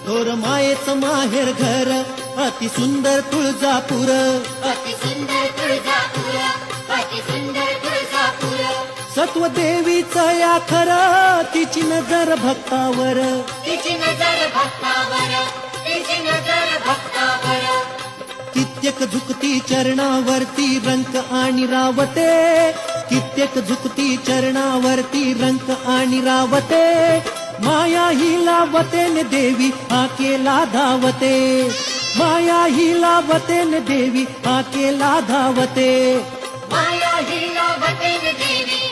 थोर मायेच माहेर घर अति सुंदर तुळजापूर, अति सुंदर तुळजापूर, अति सुंदर तुळजापूर. सत्व देवीचं या खर तिची नजर भक्तावर, तिची नजर भक्तावर, तिची नजर भक्तावर. कित्येक झुकती चरणावरती रंक आणि रावते, कित्येक झुकती चरणावरती रंक आणि रावते. माया ही लावते न देवी हाकेला धावते, माया ही लावते न देवी हाकेला धावते. माया ही लावते न देवी